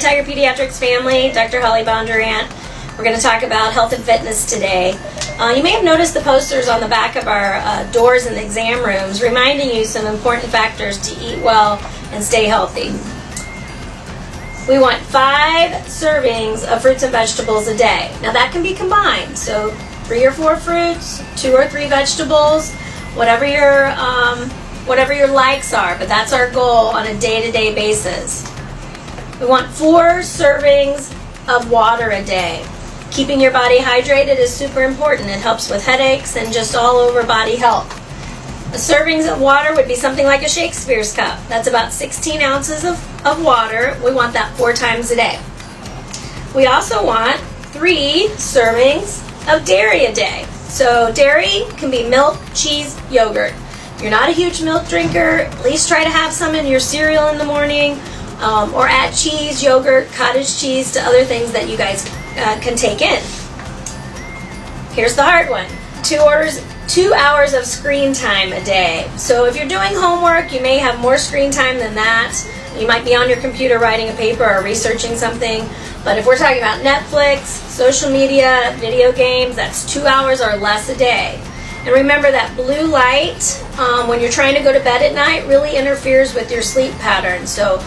Tiger Pediatrics family, Dr. Holly Bondurant. We're going to talk about health and fitness today. You may have noticed the posters on the back of our doors in the exam rooms reminding you some important factors to eat well and stay healthy. We want 5 servings of fruits and vegetables a day. Now that can be combined, so 3 or 4 fruits, 2 or 3 vegetables, whatever your likes are, but that's our goal on a day-to-day basis. We want 4 servings of water a day. Keeping your body hydrated is super important. It helps with headaches and just all over body health. The servings of water would be something like a Shakespeare's cup. That's about 16 ounces of water. We want that 4 times a day. We also want 3 servings of dairy a day. So dairy can be milk, cheese, yogurt. If you're not a huge milk drinker, at least try to have some in your cereal in the morning, or add cheese, yogurt, cottage cheese to other things that you guys can take in. Here's the hard one. 2 hours of screen time a day. So if you're doing homework, you may have more screen time than that. You might be on your computer writing a paper or researching something. But if we're talking about Netflix, social media, video games, that's 2 hours or less a day. And remember that blue light, when you're trying to go to bed at night, really interferes with your sleep pattern. So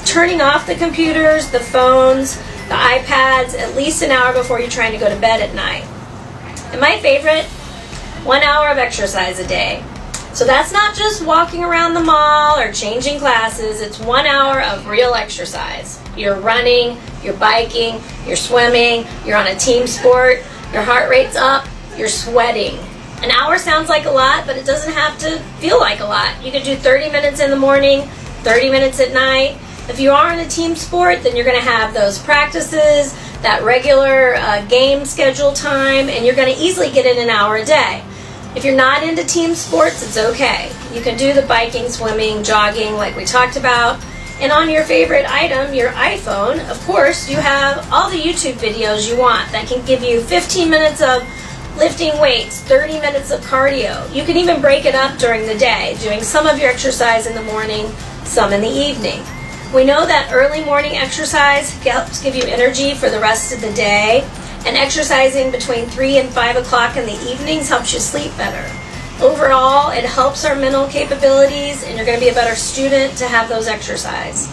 turning off the computers, the phones, the iPads, at least an hour before you're trying to go to bed at night. And my favorite, 1 hour of exercise a day. So that's not just walking around the mall or changing classes. It's 1 hour of real exercise. You're running, you're biking, you're swimming, you're on a team sport, your heart rate's up, you're sweating. An hour sounds like a lot, but it doesn't have to feel like a lot. You could do 30 minutes in the morning, 30 minutes at night. If you are in a team sport, then you're going to have those practices, that regular game schedule time, and you're going to easily get in an hour a day. If you're not into team sports, it's okay. You can do the biking, swimming, jogging like we talked about. And on your favorite item, your iPhone, of course, you have all the YouTube videos you want that can give you 15 minutes of lifting weights, 30 minutes of cardio. You can even break it up during the day, doing some of your exercise in the morning, some in the evening. We know that early morning exercise helps give you energy for the rest of the day, and exercising between 3 and 5 o'clock in the evenings helps you sleep better. Overall, it helps our mental capabilities, and you're going to be a better student to have those exercise.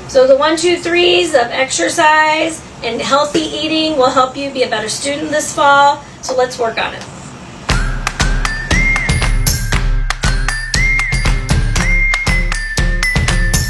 So the 1, 2, 3s of exercise and healthy eating will help you be a better student this fall, so let's work on it.